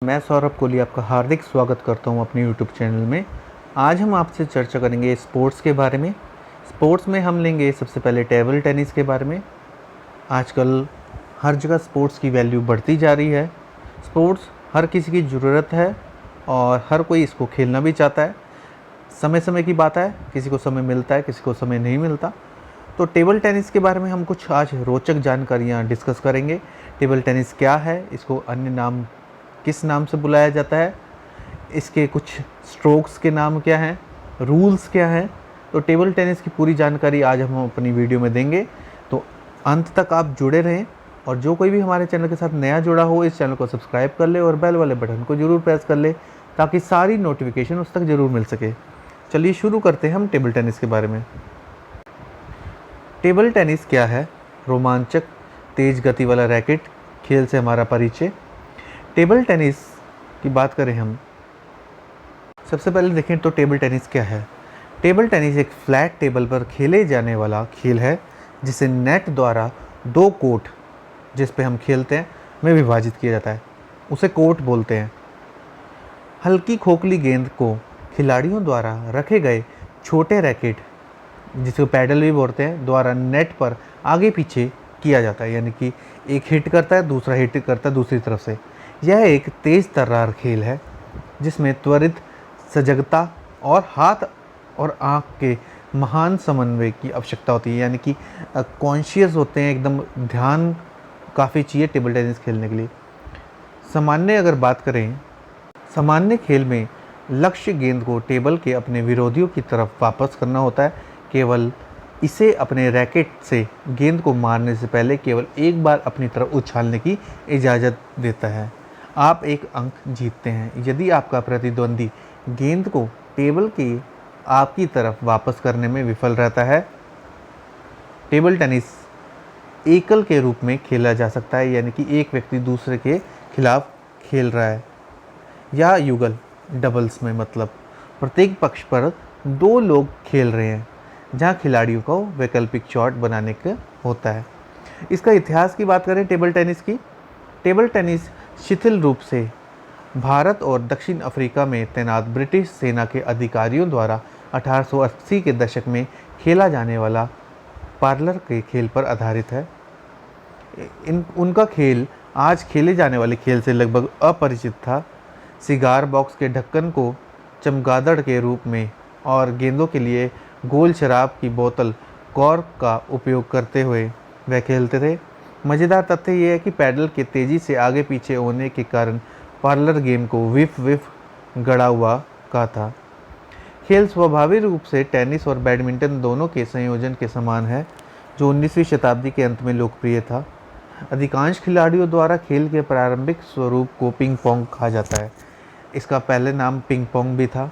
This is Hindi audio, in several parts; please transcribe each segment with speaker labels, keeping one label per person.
Speaker 1: मैं सौरभ कोहली आपका हार्दिक स्वागत करता हूं अपने यूट्यूब चैनल में। आज हम आपसे चर्चा करेंगे स्पोर्ट्स के बारे में। स्पोर्ट्स में हम लेंगे सबसे पहले टेबल टेनिस के बारे में। आजकल हर जगह स्पोर्ट्स की वैल्यू बढ़ती जा रही है। स्पोर्ट्स हर किसी की ज़रूरत है और हर कोई इसको खेलना भी चाहता है। समय समय की बात है, किसी को समय मिलता है, किसी को समय नहीं मिलता। तो टेबल टेनिस के बारे में हम कुछ आज रोचक जानकारियाँ डिस्कस करेंगे। टेबल टेनिस क्या है, इसको अन्य नाम किस नाम से बुलाया जाता है, इसके कुछ स्ट्रोक्स के नाम क्या हैं, रूल्स क्या हैं। तो टेबल टेनिस की पूरी जानकारी आज हम अपनी वीडियो में देंगे। तो अंत तक आप जुड़े रहें और जो कोई भी हमारे चैनल के साथ नया जुड़ा हो इस चैनल को सब्सक्राइब कर ले और बेल वाले बटन को ज़रूर प्रेस कर ले ताकि सारी नोटिफिकेशन उस तक ज़रूर मिल सके। चलिए शुरू करते हैं हम टेबल टेनिस के बारे में। टेबल टेनिस क्या है? रोमांचक तेज गति वाला रैकेट खेल से हमारा परिचय। टेबल टेनिस की बात करें हम, सबसे पहले देखें तो टेबल टेनिस क्या है। टेबल टेनिस एक फ्लैट टेबल पर खेले जाने वाला खेल है जिसे नेट द्वारा दो कोर्ट जिस पे हम खेलते हैं में विभाजित किया जाता है, उसे कोर्ट बोलते हैं। हल्की खोखली गेंद को खिलाड़ियों द्वारा रखे गए छोटे रैकेट जिसको पैडल भी बोलते हैं द्वारा नेट पर आगे पीछे किया जाता है, यानी कि एक हिट करता है, दूसरा हिट करता है दूसरी तरफ से। यह एक तेज़ तर्रार खेल है जिसमें त्वरित सजगता और हाथ और आँख के महान समन्वय की आवश्यकता होती है, यानी कि कॉन्शियस होते हैं, एकदम ध्यान काफ़ी चाहिए टेबल टेनिस खेलने के लिए। सामान्य अगर बात करें, सामान्य खेल में लक्ष्य गेंद को टेबल के अपने विरोधियों की तरफ वापस करना होता है। केवल इसे अपने रैकेट से गेंद को मारने से पहले केवल एक बार अपनी तरफ उछालने की इजाज़त देता है। आप एक अंक जीतते हैं यदि आपका प्रतिद्वंदी गेंद को टेबल के आपकी तरफ वापस करने में विफल रहता है। टेबल टेनिस एकल के रूप में खेला जा सकता है, यानी कि एक व्यक्ति दूसरे के खिलाफ खेल रहा है, या युगल डबल्स में, मतलब प्रत्येक पक्ष पर दो लोग खेल रहे हैं जहां खिलाड़ियों को वैकल्पिक शॉट बनाने का होता है। इसका इतिहास की बात करें टेबल टेनिस की, टेबल टेनिस शिथिल रूप से भारत और दक्षिण अफ्रीका में तैनात ब्रिटिश सेना के अधिकारियों द्वारा 1880 के दशक में खेला जाने वाला पार्लर के खेल पर आधारित है। उनका खेल आज खेले जाने वाले खेल से लगभग अपरिचित था। सिगार बॉक्स के ढक्कन को चमगादड़ के रूप में और गेंदों के लिए गोल शराब की बोतल कॉर्क का उपयोग करते हुए वह खेलते थे। मज़ेदार तथ्य यह है कि पैडल के तेज़ी से आगे पीछे होने के कारण पार्लर गेम को विफ विफ गड़ा हुआ का था। खेल स्वाभाविक रूप से टेनिस और बैडमिंटन दोनों के संयोजन के समान है जो 19वीं शताब्दी के अंत में लोकप्रिय था। अधिकांश खिलाड़ियों द्वारा खेल के प्रारंभिक स्वरूप को पिंग पोंग कहा जाता है। इसका पहले नाम पिंग पोंग भी था,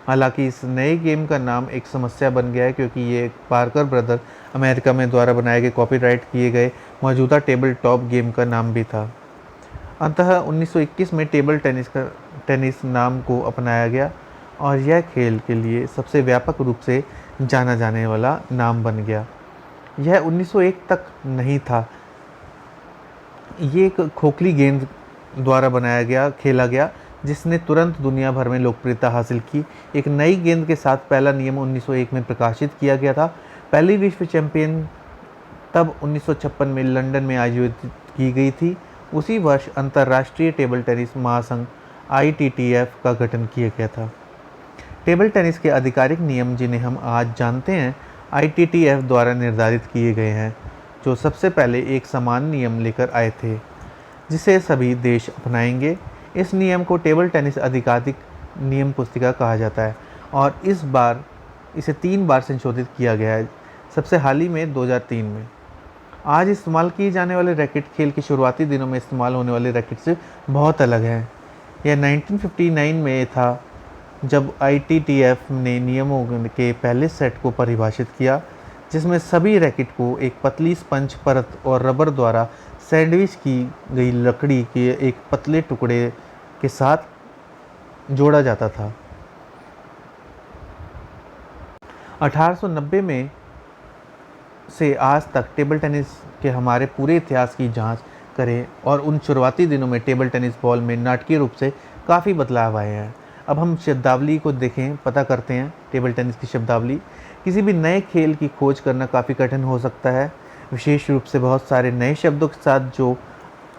Speaker 1: हालांकि इस नए गेम का नाम एक समस्या बन गया है क्योंकि ये पार्कर ब्रदर अमेरिका में द्वारा बनाए गए कॉपीराइट किए गए मौजूदा टेबल टॉप गेम का नाम भी था। अंततः 1921 में टेबल टेनिस नाम को अपनाया गया और यह खेल के लिए सबसे व्यापक रूप से जाना जाने वाला नाम बन गया। यह 1901 तक नहीं था। ये एक खोखली गेंद द्वारा खेला गया जिसने तुरंत दुनिया भर में लोकप्रियता हासिल की। एक नई गेंद के साथ पहला नियम 1901 में प्रकाशित किया गया था। पहली विश्व चैंपियन तब 1956 में लंदन में आयोजित की गई थी। उसी वर्ष अंतर्राष्ट्रीय टेबल टेनिस महासंघ ITTF का गठन किया गया था। टेबल टेनिस के आधिकारिक नियम जिन्हें हम आज जानते हैं ITTF द्वारा निर्धारित किए गए हैं, जो सबसे पहले एक समान नियम लेकर आए थे जिसे सभी देश अपनाएंगे। इस नियम को टेबल टेनिस आधिकारिक नियम पुस्तिका कहा जाता है और इस बार इसे 3 बार संशोधित किया गया है, सबसे हाल ही में 2003 में। आज इस्तेमाल किए जाने वाले रैकेट खेल के शुरुआती दिनों में इस्तेमाल होने वाले रैकेट से बहुत अलग है। यह 1959 में था जब ITTF ने नियमों के पहले सेट को परिभाषित किया जिसमें सभी रैकेट को एक पतली स्पंज परत और रबर द्वारा सैंडविच की गई लकड़ी के एक पतले टुकड़े के साथ जोड़ा जाता था। 1890 में से आज तक टेबल टेनिस के हमारे पूरे इतिहास की जांच करें और उन शुरुआती दिनों में टेबल टेनिस बॉल में नाटकीय रूप से काफ़ी बदलाव आए हैं। अब हम शब्दावली को देखें, पता करते हैं टेबल टेनिस की शब्दावली। किसी भी नए खेल की खोज करना काफ़ी कठिन हो सकता है, विशेष रूप से बहुत सारे नए शब्दों के साथ जो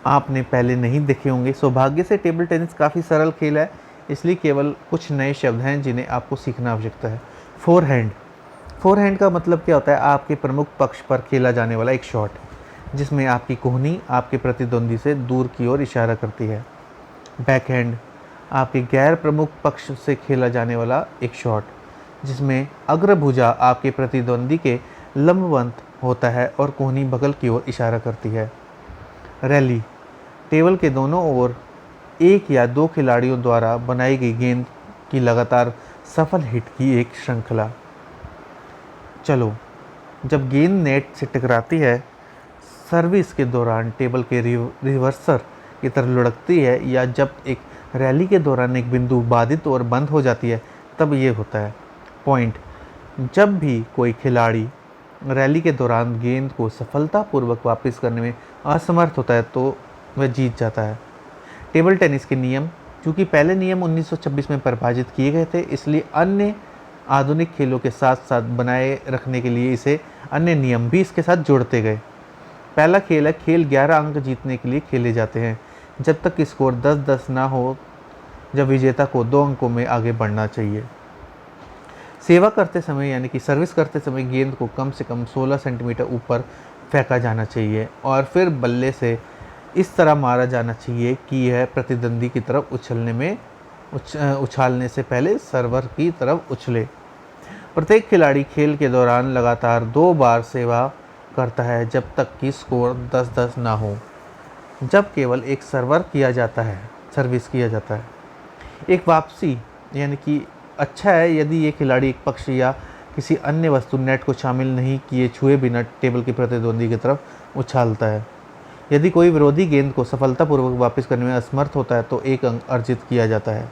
Speaker 1: आपने पहले नहीं देखे होंगे। सौभाग्य से टेबल टेनिस काफ़ी सरल खेल है, इसलिए केवल कुछ नए शब्द हैं जिन्हें आपको सीखना आवश्यकता है। फोरहैंड। फोरहैंड का मतलब क्या होता है? आपके प्रमुख पक्ष पर खेला जाने वाला एक शॉट, जिसमें आपकी कोहनी आपके प्रतिद्वंदी से दूर की ओर इशारा करती है। बैकहैंड, आपके गैर प्रमुख पक्ष से खेला जाने वाला एक शॉट, जिसमें अग्रभुजा आपके प्रतिद्वंदी के लंबवत होता है और कोहनी बगल की ओर इशारा करती है। रैली, टेबल के दोनों ओर एक या दो खिलाड़ियों द्वारा बनाई गई गेंद की लगातार सफल हिट की एक श्रृंखला। चलो, जब गेंद नेट से टकराती है, सर्विस के दौरान टेबल के रिवर्सर की तरफ लुढ़कती है, या जब एक रैली के दौरान एक बिंदु बाधित और बंद हो जाती है, तब ये होता है। पॉइंट, जब भी कोई खिलाड़ी रैली के दौरान गेंद को सफलतापूर्वक वापस करने में असमर्थ होता है तो वह जीत जाता है। टेबल टेनिस के नियम, चूँकि पहले नियम 1926 में परिभाषित किए गए थे, इसलिए अन्य आधुनिक खेलों के साथ साथ बनाए रखने के लिए इसे अन्य नियम भी इसके साथ जोड़ते गए। पहला खेल है, खेल 11 अंक जीतने के लिए खेले जाते हैं जब तक कि स्कोर 10-10 ना हो, जब विजेता को 2 अंकों में आगे बढ़ना चाहिए। सेवा करते समय यानी कि सर्विस करते समय गेंद को कम से कम 16 सेंटीमीटर ऊपर फेंका जाना चाहिए और फिर बल्ले से इस तरह मारा जाना चाहिए कि यह प्रतिद्वंदी की तरफ उछालने से पहले सर्वर की तरफ उछले। प्रत्येक खिलाड़ी खेल के दौरान लगातार 2 बार सेवा करता है जब तक कि स्कोर 10-10 ना हो, जब केवल एक सर्विस किया जाता है। एक वापसी यानी कि अच्छा है यदि ये खिलाड़ी एक पक्ष या किसी अन्य वस्तु नेट को शामिल नहीं किए छुए बिना टेबल के प्रतिद्वंदी की तरफ उछालता है। यदि कोई विरोधी गेंद को सफलतापूर्वक वापस करने में असमर्थ होता है तो 1 अंक अर्जित किया जाता है।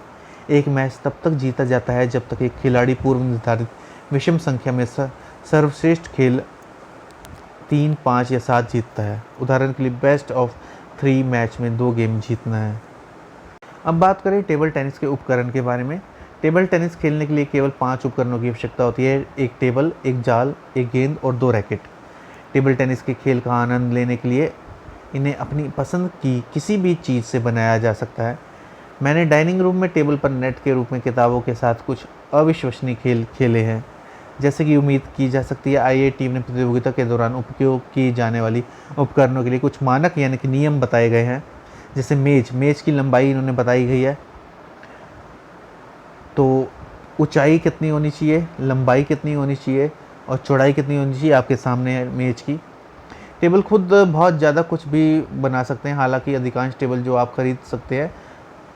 Speaker 1: एक मैच तब तक जीता जाता है जब तक एक खिलाड़ी पूर्व निर्धारित विषम संख्या में सर्वश्रेष्ठ खेल 3, 5 या 7 जीतता है। उदाहरण के लिए बेस्ट ऑफ 3 मैच में 2 गेम जीतना है। अब बात करें टेबल टेनिस के उपकरण के बारे में। टेबल टेनिस खेलने के लिए केवल 5 उपकरणों की आवश्यकता होती है। एक टेबल, एक जाल, एक गेंद और 2 रैकेट। टेबल टेनिस के खेल का आनंद लेने के लिए इन्हें अपनी पसंद की किसी भी चीज़ से बनाया जा सकता है। मैंने डाइनिंग रूम में टेबल पर नेट के रूप में किताबों के साथ कुछ अविश्वसनीय खेल खेले हैं, जैसे कि उम्मीद की जा सकती है। आईए टीम ने प्रतियोगिता के दौरान उपयोग की जाने वाली उपकरणों के लिए कुछ मानक यानी कि नियम बताए गए हैं। जैसे मेज की लंबाई इन्होंने बताई गई है, तो ऊंचाई कितनी होनी चाहिए, लंबाई कितनी होनी चाहिए और चौड़ाई कितनी होनी चाहिए, आपके सामने है मेज की। टेबल खुद बहुत ज़्यादा कुछ भी बना सकते हैं, हालांकि अधिकांश टेबल जो आप खरीद सकते हैं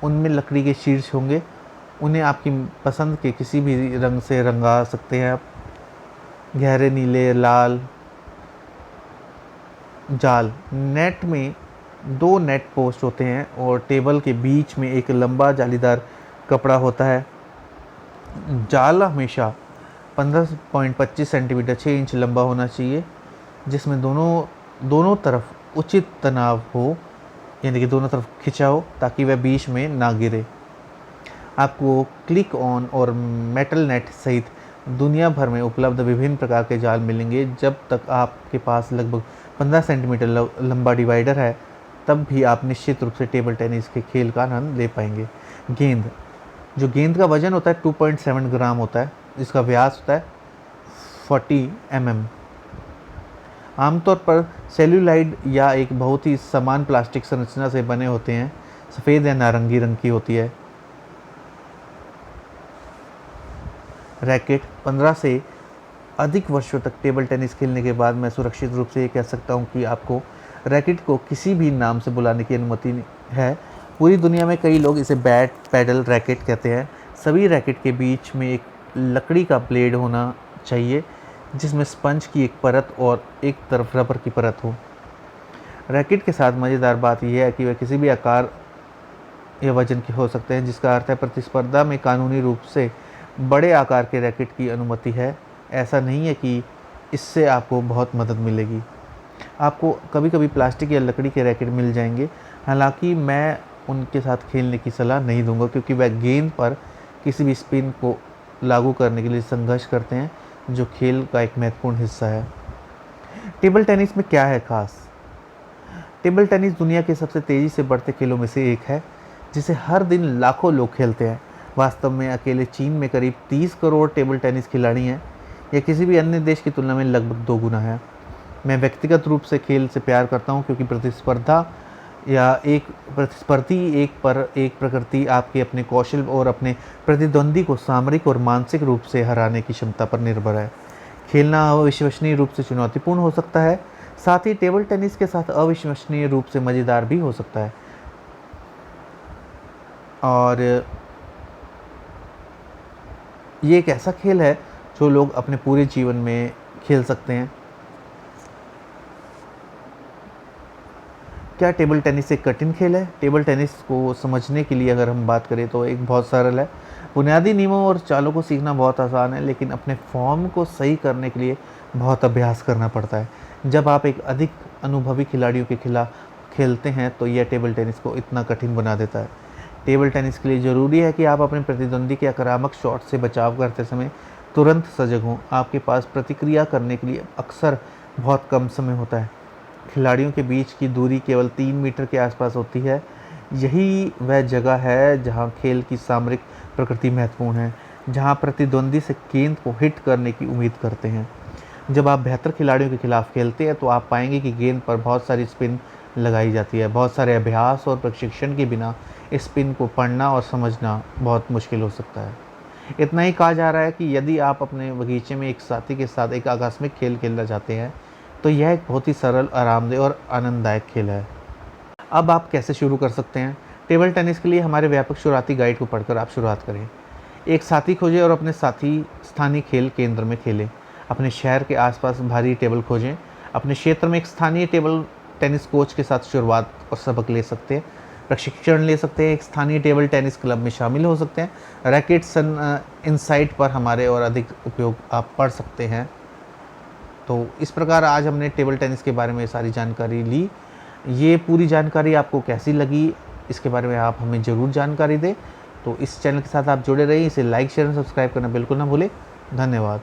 Speaker 1: उनमें लकड़ी के शीर्ष होंगे। उन्हें आपकी पसंद के किसी भी रंग से रंगा सकते हैं आप, गहरे नीले, लाल। जाल, नेट में 2 नेट पोस्ट होते हैं और टेबल के बीच में एक लंबा जालीदार कपड़ा होता है। जाल हमेशा 15.25 सेंटीमीटर 6 इंच लंबा होना चाहिए, जिसमें दोनों तरफ उचित तनाव हो, यानी कि दोनों तरफ खिंचा हो ताकि वह बीच में ना गिरे। आपको क्लिक ऑन और मेटल नेट सहित दुनिया भर में उपलब्ध विभिन्न प्रकार के जाल मिलेंगे। जब तक आपके पास लगभग 15 सेंटीमीटर लंबा डिवाइडर है, तब भी आप निश्चित रूप से टेबल टेनिस के खेल का आनंद ले पाएंगे। गेंद का वजन होता है 2.7 ग्राम होता है। इसका व्यास होता है 40 mm। आमतौर पर सेल्यूलाइड या एक बहुत ही समान प्लास्टिक संरचना से बने होते हैं। सफ़ेद या नारंगी रंग की होती है। रैकेट, 15 से अधिक वर्षों तक टेबल टेनिस खेलने के बाद मैं सुरक्षित रूप से ये कह सकता हूँ कि आपको रैकेट को किसी भी नाम से बुलाने की अनुमति है। पूरी दुनिया में कई लोग इसे बैट, पैडल, रैकेट कहते हैं। सभी रैकेट के बीच में एक लकड़ी का ब्लेड होना चाहिए, जिसमें स्पंज की एक परत और एक तरफ रबर की परत हो। रैकेट के साथ मज़ेदार बात यह है कि वह किसी भी आकार या वजन के हो सकते हैं, जिसका अर्थ है प्रतिस्पर्धा में कानूनी रूप से बड़े आकार के रैकेट की अनुमति है। ऐसा नहीं है कि इससे आपको बहुत मदद मिलेगी। आपको कभी कभी प्लास्टिक या लकड़ी के रैकेट मिल जाएंगे, हालांकि मैं उनके साथ खेलने की सलाह नहीं दूंगा क्योंकि वह गेंद पर किसी भी स्पिन को लागू करने के लिए संघर्ष करते हैं, जो खेल का एक महत्वपूर्ण हिस्सा है। टेबल टेनिस में क्या है खास? टेबल टेनिस दुनिया के सबसे तेज़ी से बढ़ते खेलों में से एक है, जिसे हर दिन लाखों लोग खेलते हैं। वास्तव में अकेले चीन में करीब 30 करोड़ टेबल टेनिस खिलाड़ी हैं। यह किसी भी अन्य देश की तुलना में लगभग 2 गुना है। मैं व्यक्तिगत रूप से खेल से प्यार करता हूं क्योंकि प्रतिस्पर्धी एक पर एक प्रकृति आपके अपने कौशल और अपने प्रतिद्वंदी को सामरिक और मानसिक रूप से हराने की क्षमता पर निर्भर है। खेलना अविश्वसनीय रूप से चुनौतीपूर्ण हो सकता है, साथ ही टेबल टेनिस के साथ अविश्वसनीय रूप से मज़ेदार भी हो सकता है। और ये एक ऐसा खेल है जो लोग अपने पूरे जीवन में खेल सकते हैं। क्या टेबल टेनिस एक कठिन खेल है? टेबल टेनिस को समझने के लिए अगर हम बात करें तो एक बहुत सरल है। बुनियादी नियमों और चालों को सीखना बहुत आसान है, लेकिन अपने फॉर्म को सही करने के लिए बहुत अभ्यास करना पड़ता है। जब आप एक अधिक अनुभवी खिलाड़ियों के खिलाफ खेलते हैं तो यह टेबल टेनिस को इतना कठिन बना देता है। टेबल टेनिस के लिए ज़रूरी है कि आप अपने प्रतिद्वंदी के आक्रामक शॉट से बचाव करते समय तुरंत सजग हों। आपके पास प्रतिक्रिया करने के लिए अक्सर बहुत कम समय होता है। खिलाड़ियों के बीच की दूरी केवल 3 मीटर के आसपास होती है। यही वह जगह है जहां खेल की सामरिक प्रकृति महत्वपूर्ण है, जहां प्रतिद्वंदी से गेंद को हिट करने की उम्मीद करते हैं। जब आप बेहतर खिलाड़ियों के खिलाफ खेलते हैं तो आप पाएंगे कि गेंद पर बहुत सारी स्पिन लगाई जाती है। बहुत सारे अभ्यास और प्रशिक्षण के बिना स्पिन को पढ़ना और समझना बहुत मुश्किल हो सकता है। इतना ही कहा जा रहा है कि यदि आप अपने बगीचे में एक साथी के साथ एक आकस्मिक खेल खेलना चाहते हैं तो यह एक बहुत ही सरल, आरामदेह और आनंददायक खेल है। अब आप कैसे शुरू कर सकते हैं? टेबल टेनिस के लिए हमारे व्यापक शुरुआती गाइड को पढ़कर आप शुरुआत करें। एक साथी खोजें और अपने साथी स्थानीय खेल केंद्र में खेलें। अपने शहर के आसपास भारी टेबल खोजें। अपने क्षेत्र में एक स्थानीय टेबल टेनिस कोच के साथ शुरुआत और सबक ले सकते हैं, प्रशिक्षण ले सकते हैं। एक स्थानीय टेबल टेनिस क्लब में शामिल हो सकते हैं। रैकेट्स इनसाइट पर हमारे और अधिक उपयोग आप पढ़ सकते हैं। तो इस प्रकार आज हमने टेबल टेनिस के बारे में सारी जानकारी ली। ये पूरी जानकारी आपको कैसी लगी, इसके बारे में आप हमें ज़रूर जानकारी दें। तो इस चैनल के साथ आप जुड़े रहिए। इसे लाइक, शेयर और सब्सक्राइब करना बिल्कुल ना भूलें। धन्यवाद।